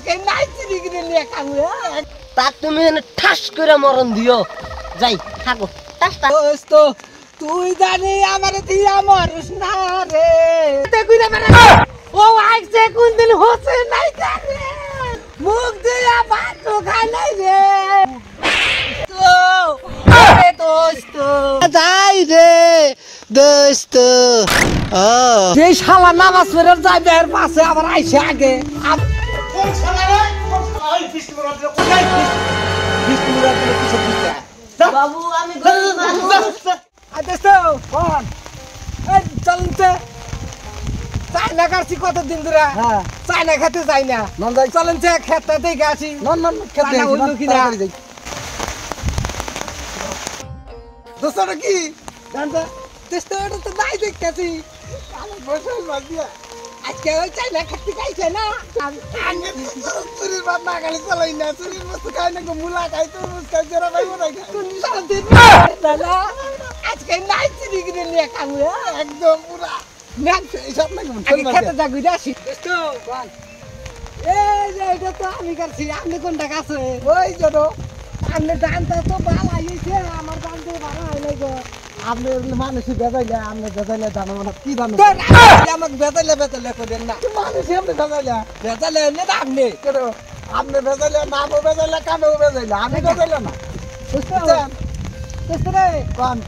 আজকে নাই চুরি করে নিয়ে খাবো তা তুমি এনে ঠাস করে মরণ দিও যাই থাকো দোস্ত তুই জানি আমার দিয়া মরস না রে দেখুই না মানে ও আইছে কোন দিন হচ্ছে নাই জানে মুখ দিয়া ভাত খাই নাই রে তো আরে দোস্ত যাই রে দোস্ত ও এই শালা নামাজ পড়ে যাবে এর পাশে আবার আইছে আগে কোন শালা রে ওই বিষ্ণুরাত দিলে কিছু দিতে বাবু আমি দোস্ত কোন এই চলতে চাইনা কাটছি কতদিন ধরে হ্যাঁ চাইনা খেতে যাই না নন যাই চলেন যে খেতে দেখে আসি নন খেতে চায়না হইলো কিনা? যাই দোস্ত কি জানতে দোস্ত ওটা তো নাই দেখতেছি আমি বসে বাজিয়া আজকে ওই চাইনা খেতে খাইছে না চুরির বাদ না গাড়ি চালাই না চুরির বস্তু খাই না মুলা খাই তো খাই জরা খাইব না কোন শান্তি না আজকে নাই চুরি করে নিয়ে খাবো একদম পুরা না এইসব না আগে খেতে যা ঘুরে আসি দোস্ত এই যে এটা তো আমি করছি আপনি কোনটা কাছে ওই যত আপনি দানটা তো ভালো আইছে আমার দান তো ভালো হয় নাই গো আপনি মানুষ বেজাইলে আপনি বেজাইলে জানো মানে কি জানো তো আমাকে বেতালে করেন না মানুষ আপনি বেজাইলে বেতালে এমনি তো আপনি কেন আপনি বেজাইলে নামও বেজাইলে কামেও বেজাইলে আমি বেজাইলে না বুঝছেন দোস্ত রে কোন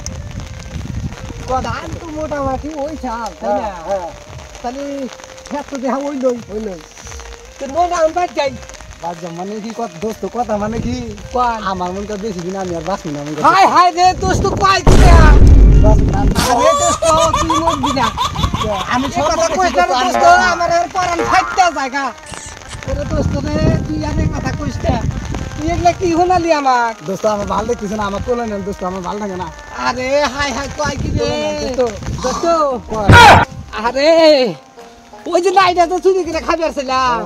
ধান তো মোটামুটি ওই চাল তাই না হ্যাঁ তাহলে খেত তো দেখা ওইলই বুঝলেন তো নোনা আমি বাদ যাই বাদ মানে কি কথা দোস্ত কথা মানে কি কোন আমার মনটা বেশি দিন আমি আর বাঁচি না হাই হাই রে দোস্ত কয় কি রে আরে দোস্ত তুই মরবি না আমি সব কথা কইছ না দোস্ত আমার আর পরান ফাইটটা জায়গা তোরে দোস্ত রে তুই আর এই কথা কইছ না তুই এগুলা কি হনালি আমার দোস্ত আমার ভালো দেখতেছ না আমার কোলে নেন দোস্ত আমার ভালো লাগে না আরে হাই হাই কয় কি রে দোস্ত আরে ওই যে নাইটা তো চুরি করে খাবি আসছিলাম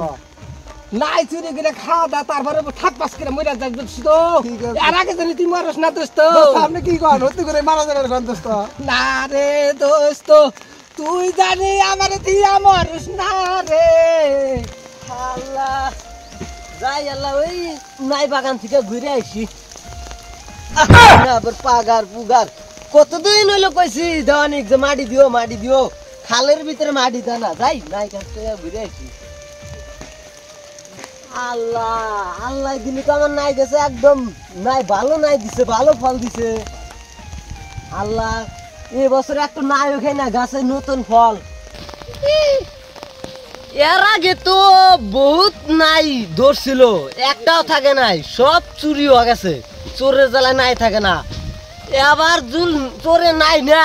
নাই চুরি করে খাওয়া দা তারপরে ঠাক পাস করে মরে যাক দোস্ত ঠিক আছে। আর আগে জানি তুই মরস না দোস্ত দোস্ত আপনি কি করেন হতে করে মারা যাবেন দোস্ত না রে দোস্ত তুই জানি আমার দিয়া মরস না রে আল্লাহ যাই আল্লাহ ওই নাই বাগান থেকে ঘুরে আইছি আবার পাগার পুগার কতদিন হইলো কইছি দেওয়ানিক যে মাটি দিও খালের ভিতরে মাটি দেয় না যাই নাই কাছ থেকে ঘুরে আইছি আল্লাহ দিলি তো আমার নাই গেছে একদম নাই ভালো নাই দিছে ভালো ফল দিছে আল্লাহ এই বছর একটা নাইও খাই না গাছে নতুন ফল এর আগে তো বহুত নাই ধরছিল একটাও থাকে নাই সব চুরি হয়ে গেছে চোরের জ্বালা নাই থাকে না এবার জুল চোরে নাই না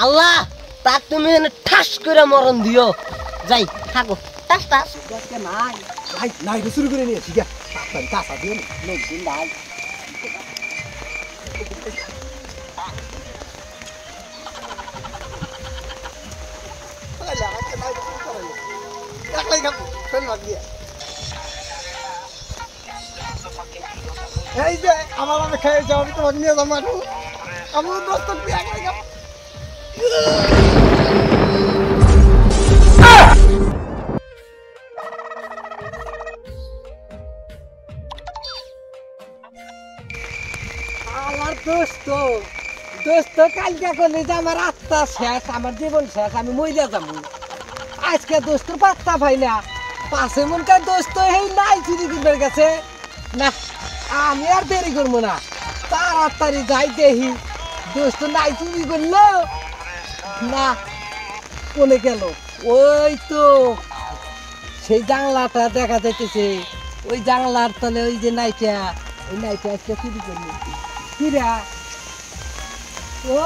আল্লাহ তার তুমি এনে ঠাস করে মরণ দিও যাই থাকো ঠাস ঠাস নাই নাই নাই শুরু করে নিয়ে ঠিক আছে কাঁচা দিয়ে লোকজন নাই এই যে আমার আমি খেয়েছি আমি তোমাকে নিয়ে যাবো আমার দোস্ত আমার দোস্ত কালকে করলে যে আমার আত্মা শেষ আমার জীবন শেষ আমি মরিয়া যাবো আজকে দোস্তর পাত্তা পাই না পাশে মনকার দোস্ত এই নাই চুরি করবার গেছে না আমি আর দেরি করবো না তাড়াতাড়ি যাই দেখি দোস্ত নাই চুরি করলো না কোনে গেল ওই তো সেই জানলাটা দেখা যাইতেছে ওই জানলার তলে ওই যে নাইটা ওই নাইটা আজকে চুরি করলো কিরা ও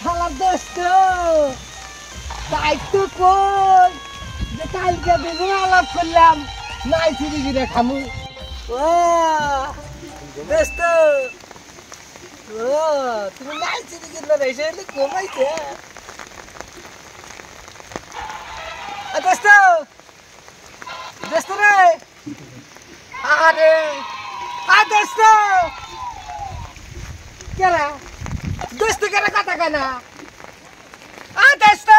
শালার দোস্ত তাই তো কই যে কালকে দুজন আলাপ করলাম নাই চুরি করে খামু ও দোস্ত ও তুমি নাই চুরি করে এসে কমাইছে দোস্ত দোস্ত রে আরে দোস্ত কেরা দোস্ত কেরা কথা কেনা দোস্ত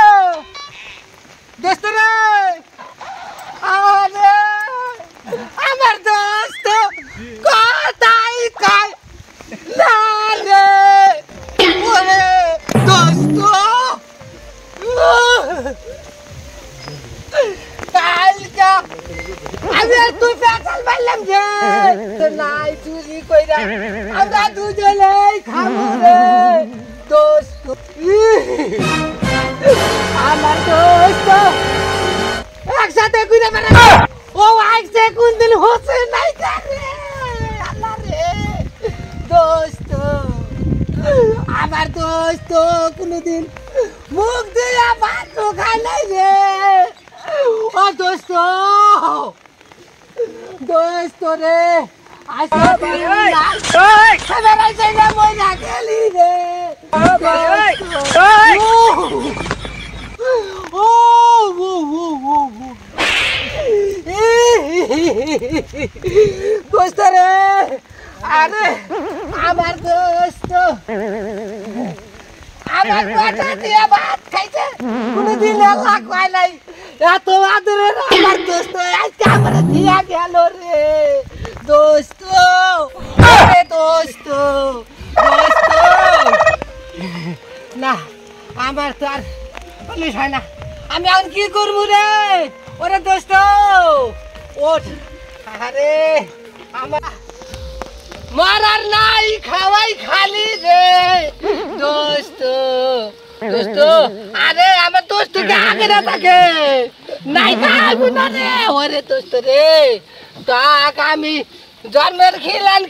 দোস্ত রে আরে আমার তুই পেছাল পাইলাম যে তো নাই চুরি কইরা আমরা দুজনেই খাবো রে দোস্ত আমার দোস্ত একসাথে ঘুরে বেড়াই ও আইছে কোন দিন হচ্ছে নাই রে আল্লাহ রে দোস্ত আমার দোস্ত কোনদিন মুখ দিয়া ভাত খাই নাই রে ও দোস্ত দোস্ত রে আজকে বেড়াইছে না মই না গেলি রে ও দোস্ত রে আরে আমার দোস্ত আমার কথা দিয়ে ভাত খাইছে কোনদিন লাগাই নাই এত আদরের আমার দোস্ত আজকে আমার দিয়া গেল রে দোস্ত আরে দোস্ত দোস্ত না আমার তো আর পুলিশ হয় না আমি এখন কি করবো রে ওরে দোস্ত ওঠ আরে আমার মারার নাই খাওয়াই খালি রে দোস্ত দোস্ত আরে আমার দোস্ত কে আগে না থাকে নাই খাইবো না রে ওরে দোস্ত রে তাক আমি জন্মের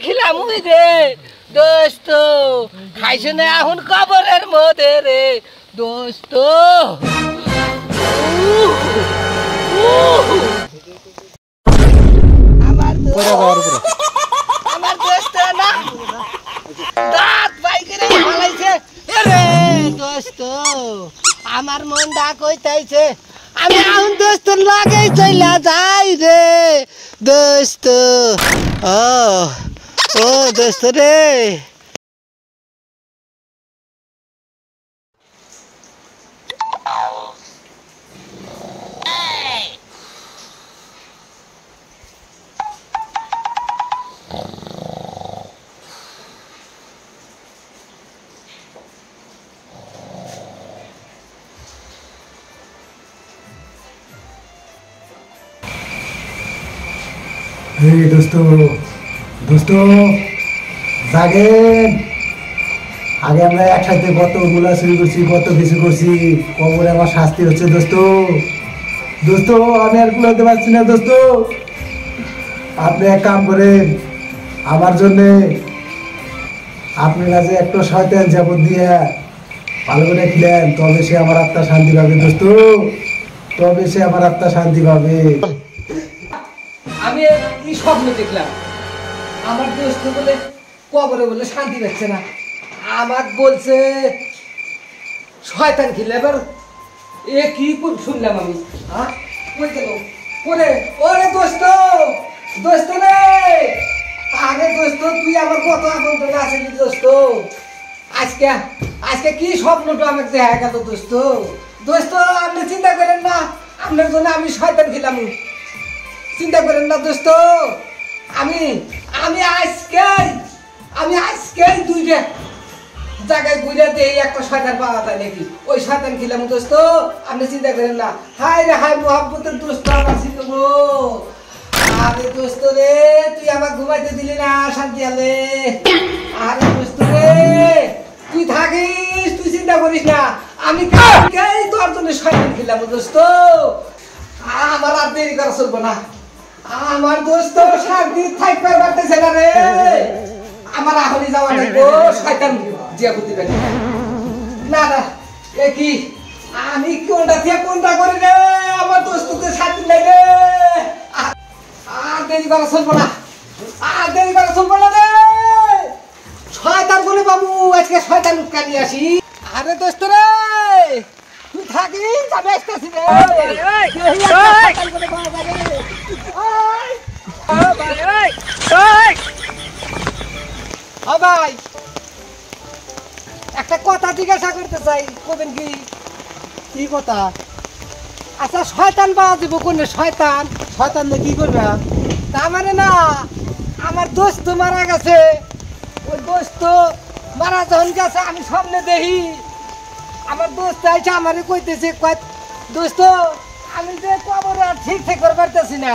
খিলাম ওই রে দোস্ত খাইছে না এখন কবরের মধ্যে রে দোস্ত আমার আমার দোস্ত না দাঁত বাইকেরে ফালাইছে রে দোস্ত আমার মনটা কইতাইছে আমি এখন দোস্ত লাগেই চইলা যাই রে দোস্ত ও দোস্ত রে দোস্ত দোস্ত জাগেন আগে আমরা একসাথে কত গুলা শুরু করছি কত কিছু করছি কবরে আমার শাস্তি হচ্ছে দোস্ত দোস্ত আমি আর কুলাতে পারছি না দোস্ত আপনি এক কাম করেন আমার জন্যে আপনার কাছে একটা শয়তান জাবত দিয়ে ভালো করে খেলেন তবে সে আমার আত্মা শান্তি পাবে দোস্ত তবে সে আমার আত্মা শান্তি পাবে আমি কি স্বপ্ন দেখলাম আমার দোস্ত বলে কবরে বলে শান্তি পাচ্ছে না আমার বলছে শয়তান খেলে এবার এ কি শুনলাম আমি হ্যাঁ কই গেল ওরে ওরে দোস্ত দোস্ত রে আরে দোস্ত তুই আমার কত আপন করে আসলি দোস্ত আজকে আজকে কি স্বপ্নটা আমাকে দেখা গেল দোস্ত দোস্ত আপনি চিন্তা করেন না আপনার জন্য আমি শয়তান খেলাম চিন্তা করেন না দোস্ত আমি আমি আজকেই দুইটা জায়গায় ঘুরে এই একটা শয়তান পাওয়া যায় নাকি ওই শয়তান খেলাম দোস্ত আপনি চিন্তা করেন না হাই রে হাই মোহাম্মতের দোস্ত আমার চিন্তা গো আরে দোস্ত রে তুই আমার ঘুমাইতে দিলি না শান্তি আলে আরে দোস্ত রে তুই থাকিস তুই চিন্তা করিস না আমি কালকেই তোর জন্য শয়তান খেলাম দোস্ত আমার আর দেরি করা চলবো না আমার দোস্ত শান্তি থাকতে পারতেছে না রে আমার আহলি যাওয়া লাগবো শয়তান জিয়া বুদ্ধি পাই না না এ কি আমি কোনটা থেকে কোনটা করি রে আমার দোস্তদের শান্তি নাই রে আর দেরি করা চলবো না আর দেরি করা চলবো না রে শয়তান বলে বাবু আজকে শয়তান উৎকানি আসি আরে দোস্ত রে তুই থাকিস আমি আসতেছি রে ভাই একটা কথা জিজ্ঞাসা করতে চাই কবেন কি কি কথা আচ্ছা শয়তান পাওয়া যাবো কোন শয়তান শয়তান দিয়ে কি করবে তার মানে না আমার দোস্ত মারা গেছে ওই দোস্ত মারা যখন গেছে আমি সামনে দেখি আমার দোস্ত আইসা আমারে কইতেছে কয় দোস্ত আমি যে কবর আর ঠিক করতে পারতেছি না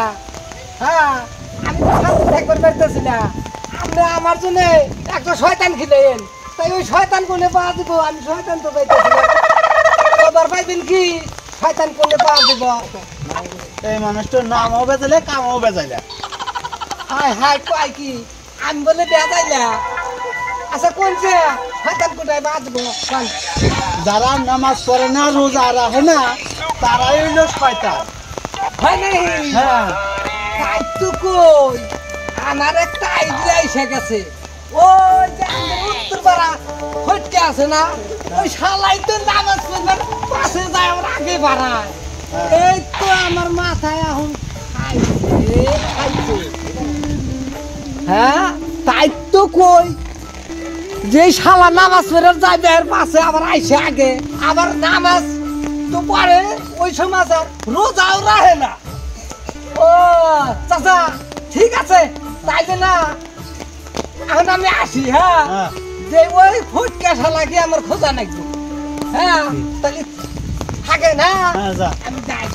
হ্যাঁ আমি তো শান্তি থাকবার পারতেছি না। আপনি আমার জন্য একটা শয়তান খিলেন, তাই ওই শয়তান কোনে পাওয়া দিব? আমি শয়তান তো পাইতেছি না। খবর পাইবেন কি শয়তান কোনে পাওয়া দিব? এই মানুষটার নামও বেজাইলে কামও বেজাইলে। হাই হাই কয় কি আমি বলে বেজাইলা? আচ্ছা কোনছে শয়তান কোথায় বাঁচবো? যারা নামাজ পড়ে না রোজা রাখে না তারাই হইল শয়তান। হয় নাই? হ্যাঁ তাই তো কই আমার একটা আইডিয়া এসে গেছে। ওই যে আমাদের উত্তর পাড়া ফটকে আছে না, ওই শালাই তো নামাজ পড়বার পাশে যায় আমার আগে বাড়ায়। এই তো আমার মাথায় এখন খাইছে খাইছে। হ্যাঁ তাই তো কই যে শালা নামাজ পড়ে যাবে এর পাশে আবার আইসে আগে, আবার নামাজ তো পড়ে ওই সমাজ আর রোজাও রাখে না। ও চাচা ঠিক আছে তাইলে না এখন আমি আসি। হ্যাঁ হ্যাঁ। যে ওই ফুটকা শালাকে আমার খোঁজা নাকবো। হ্যাঁ তাহলে থাকে না হ্যাঁ, যা। আমি যাই।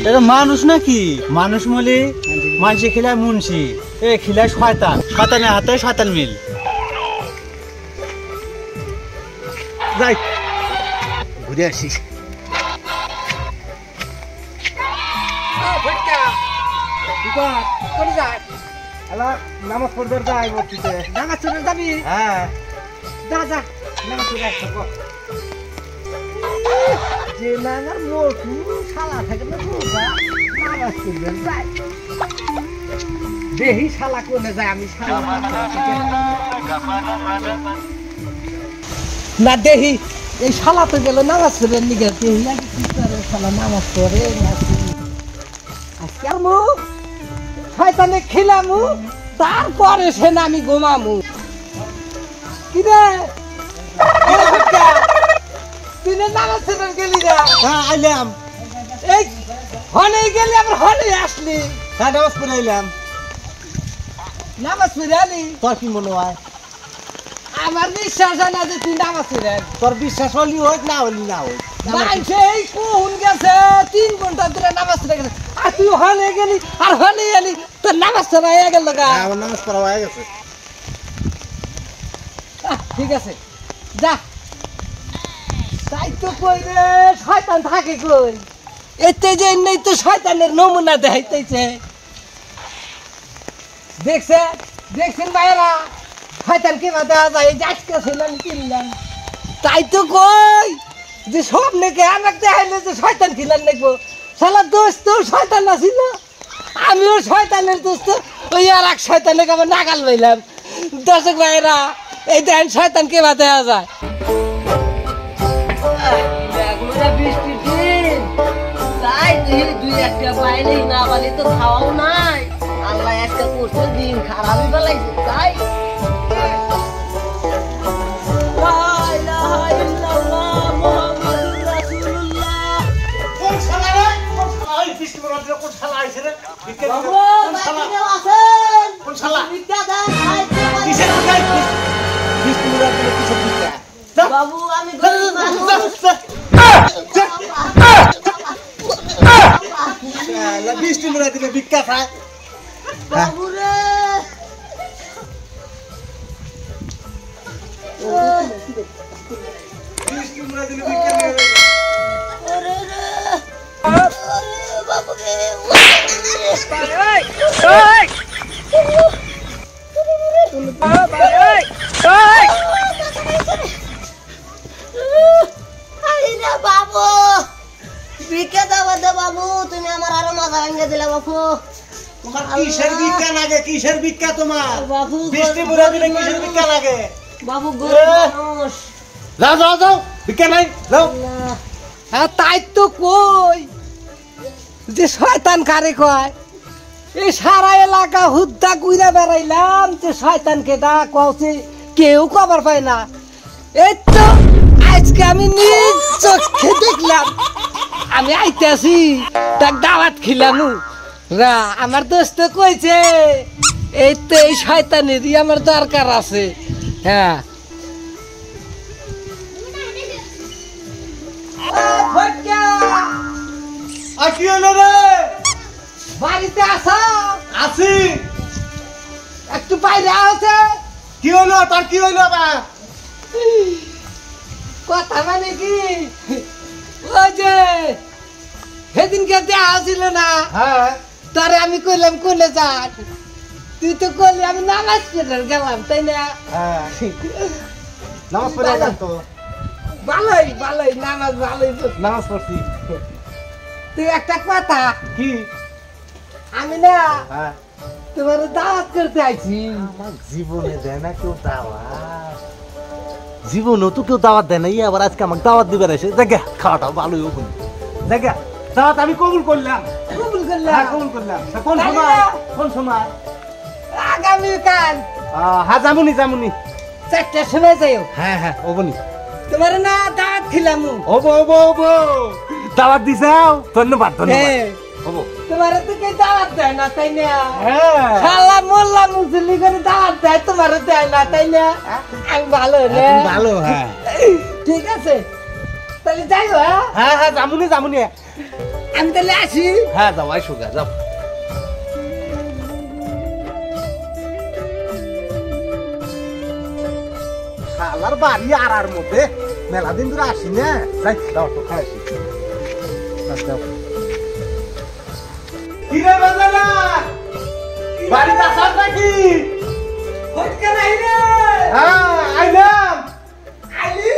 এটা মানুষ নাকি? মানুষ মলি মানুষে খিলায় মুন্সি, এ খিলায় শয়তান, শয়তানের হাতে শয়তান মিল। যাই ঘুরে আসি। ও ফুটকা কি কর কোন যায়? হ্যালো নামাজ পড়তে যাই মসজিদে। নামাজ পড়ে যাবি? হ্যাঁ যা যা নামাজ পড়ে থাকো। যে নাগার মোটু শালা থাকে না রোজা নামাজ পড়বেন যাই। দেহি শালা কোনে যায়? আমি শালা না দেহি এই শালা তো গেল নামাজ পড়ে নিগে। দেহি আগে কি করে শালা নামাজ পড়ে নাকি? আজকে আমু শয়তানে খিলামু, তারপরে সে না আমি ঘুমামু। কি রে তুই না নামাজ পড়ে গেলি রে? হ্যাঁ আইলাম। এই হনে গেলি আবার হনে আসলি? হ্যাঁ নামাজ পড়ে আইলাম। নামাজ পড়ে আলি? তোর কি মনে হয়? আমার বিশ্বাস হয় না যে তুই নামাজ পড়ে আলি। তোর বিশ্বাস হলি হোক না হলি না হোক, মানছে এই কোন গেছে 3 ঘন্টা ধরে নামাজ পড়ে গেছে, আর তুই হনে গেলি আর হনে এলি, তোর নামাজ পড়া হয়ে গেল গা। আমার নামাজ পড়া হয়ে গেছে। ঠিক আছে যা। তাই তো কই রে শয়তান থাকে কই? এতে যে নেই তো শয়তানের নমুনা দেখাইতেছে। দেখছে দেখছেন ভাইরা শয়তান কে দেখা যায়? এই যে আজকে ছিলাম কিনলাম। তাই তো কই যে সব নাকি আমার দেখাইলে যে শয়তান খিলান দেখবো। শালা দোস্ত শয়তান আছিল, আমিও শয়তানের দোস্ত। ওই আর এক শয়তানকে আবার নাগাল পাইলাম। দর্শক ভাইরা এই দেখেন শয়তান কে দেখা যায়। বৃষ্টির দিন তাই দেখি দুই একটা পাইলেই না পাইলে তো খাওয়াও নাই। আল্লাহ একটা করছে দিন খারাপই বেলাইছে তাই। বাবু আমি গরিব মানুষ। বৃষ্টি মুড়া দিলে ভিক্ষা খায়। বাবু রে বৃষ্টি মুড়া দিলে ভিক্ষা নিয়ে যাবে। ওরে রে ওরে বাবু রে বাবু ভিক্ষা দেবো দে বাবু, তুমি আমার আরো মাথা ভেঙে দিলে বাবু। তোমার কিসের ভিক্ষা লাগে? কিসের ভিক্ষা তোমার? বাবু বৃষ্টি মুড়া দিলে কিসের ভিক্ষা লাগে? বাবু গরিব মানুষ। যাও যাও যাও, ভিক্ষা নাই যাও। হ্যাঁ তাই তো কই যে শয়তান কারে কয়? এই সারা এলাকা হুদ্দা কুইরা বেড়াইলাম যে শয়তানকে ডাক কওছে, কেউ খবর পায় না। এই তো আজকে আমি নিজ চোখে দেখলাম। আমি আইতাছি তার দাওয়াত খিলাম। রা আমার দোস্ত কইছে এই তো এই শয়তানেরই আমার দরকার আছে। হ্যাঁ আর কি হলো রে? বাড়িতে আসো। আছি। একটু বাইরে আছে। কি হলো তোর, কি হলো আবার? কথা মানে কি, ওই যে সেদিনকে দেওয়া ছিল না, হ্যাঁ তারে আমি কইলাম কোলে যান, তুই তো কইলি আমি নামাজ পড়ে গেলাম, তাই না? হ্যাঁ নামাজ পড়ে গেলাম তো। ভালোই ভালোই নামাজ ভালোই পড়ছি। নামাজ পড়ছি। তুই একটা কথা, কি? আমি না হ্যাঁ তোমার দাওয়াত করতে আইছি। আমার জীবনে দেয় না কেউ দাওয়াত, জীবনেও তো কেউ দাওয়াত দেয় না, ই আবার আজকে আমাকে দাওয়াত দিবে এসে। দেখা খাওয়াটা ভালোই হোক, দেখা দাওয়াত আমি কবুল করলাম। কবুল হ্যাঁ করলাম কবুল করলাম। তা কোন তাই সময়? না? কোন সময়? আগামীকাল হ্যাঁ যামুনি যামুনি। 4টার সময় যাইও। হ্যাঁ হ্যাঁ ওবনি। তোমার না দাওয়াত খিলাম। ওবো ওবো ওবো, দাওয়াত দিছাও, ধন্যবাদ ধন্যবাদ। হ্যাঁ, ওবো। তোমার তো কেউ দাওয়াত দেয় না, তাই না? হ্যাঁ শালা মোল্লা মুসলি করে দাওয়াত দেয়, তোমার দেয় না, তাই না? আমি ভালো না? তুমি ভালো। হ্যাঁ ঠিক আছে, তাহলে যাইও। হ্যাঁ, হ্যাঁ হ্যাঁ যামুনি যামুনি। আমি তাহলে আসি। হ্যাঁ যাও আইসো গা যাও। শালার বাড়ি আর মধ্যে মেলা দিন ধরে আসি না, যাই দাও তো খাই আসি। কি রে বাজারা, বাড়িতে আসার নাকি? ফটকা নাই রে। হ্যাঁ আইলাম। আলি,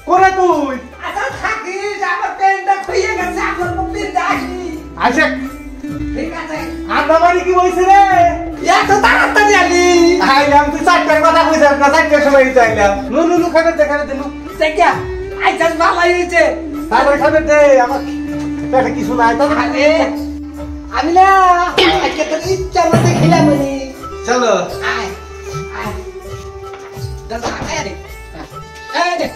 কোনে তুই? আচ্ছা থাকিস, আমার পেনটা খুইয়ে গেছে, আমার মুখে আসি। আসে। ঠিক আছে, আমার বাড়ি কি বলছে রে? এত তাড়াতাড়ি আলি। আইলাম, তুই 4টার কথা কইছিস না, 4টার সময় দিতে আইলাম। নু নু নু খাবে দে, খাবে দে নু। দেখিয়া, আইসাস ভালোই হয়েছে। তারপরে খাবে দে, আমার পেটে কিছু নাই তো। আরে, আমি না আজকে তোর ইচ্ছা মতো খেলাম নি। চলো। আয়, আয়। দাদা, আয় রে। আয় রে।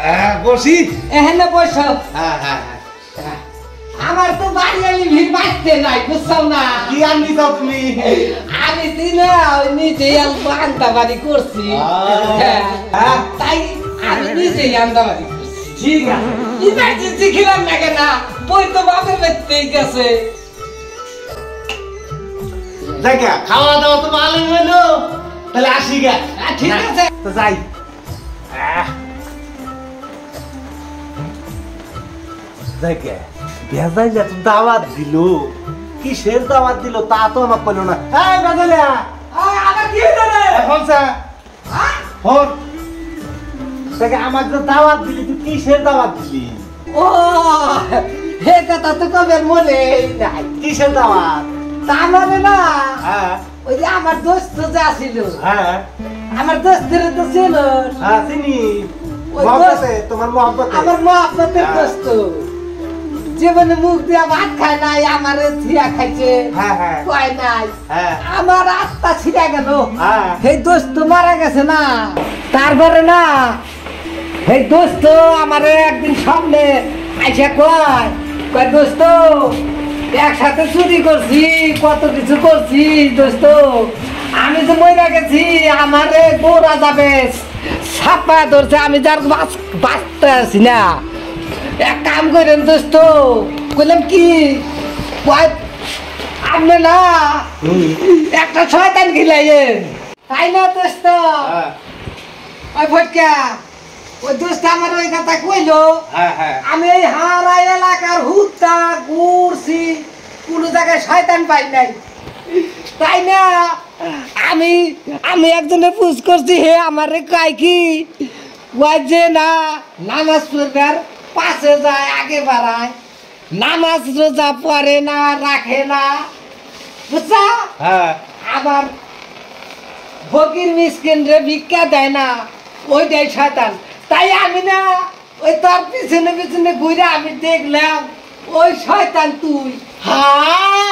হ্যাঁ বসি। এখানে বসো। হ্যাঁ হ্যাঁ হ্যাঁ। আমার তো বাড়ি আলি ভিড় বাঁচতে নাই, বুঝছো না? কি আনবি তো তুমি? আমি দিনে ওই নিজে আন্দা বাড়ি করছি। হ্যাঁ। হ্যাঁ, তাই আমি নিজেই আন্দা বাড়ি করছি। ঠিক আছে। ইমার্জেন্সি খেলাম না কেন, বই তো বাপের বাড়িতেই গেছে। দেখা খাওয়া দাওয়া তো ভালো হলো, তাহলে আসি গা। ঠিক আছে। তো যাই। দেখে ভেজাইলা তো দাওয়াত দিল, কিসের দাওয়াত দিল তা তো আমাকে বললো না। এই ভেজাইলা আবার কি হলো রে? এখন হন দেখে আমাকে তো দাওয়াত দিলি, তুই কিসের দাওয়াত দিলি? ও, হে কথা তো কবে মনে নাই। কিসের দাওয়াত? তা মানে না, হ্যাঁ ওই যে আমার দোস্ত যে আসিল, হ্যাঁ আমার দোস্তের তো ছিল, হ্যাঁ চিনি। ওই মহব্বতে, তোমার মহব্বতে। আমার মা আপনাদের হ্যাঁ। দোস্ত জীবনে মুখ দিয়া ভাত খায় নাই, আমার থিয়া খাইছে, হ্যাঁ হ্যাঁ কয় নাই, হ্যাঁ আমার আত্মা ছিড়া গেল। হ্যাঁ সেই দোস্ত মারা গেছে না, তারপরে না সেই দোস্ত আমারে একদিন সামনে আইসা কয়, কয় দোস্ত একসাথে চুরি করছি, কত কিছু করছি দোস্ত, আমি তো মরে গেছি, আমারে গোড়া যাবে ছাপা ধরছে, আমি যার বাঁচতে আছি না, এক কাম করেন দোস্ত। বললাম কি? কয় আপনি না একটা শয়তান খিলাইয়েন, তাই না দোস্ত? হ্যাঁ ওই ফটকা, ওই দোস্ত আমার ওই কথা কইলো, হ্যাঁ হ্যাঁ আমি এই হারা এলাকার হুত্তা ঘুরছি, কোনো জায়গায় শয়তান পাই নাই, তাই না? আমি আমি একজনে পুজ করছি, হে আমারে কয় কি, কয় যে না নামাজ পড়বার পাশে যায়, আগে বাড়ায়, নামাজ রোজা পড়ে না, রাখে না, বুঝছা? হ্যাঁ আবার ফকির মিসকিন রে ভিক্ষা দেয় না, ওইটাই শয়তান। তাই আমি না ওই তোর পিছনে পিছনে ঘুরে আমি দেখলাম ওই শয়তান তুই। হ্যাঁ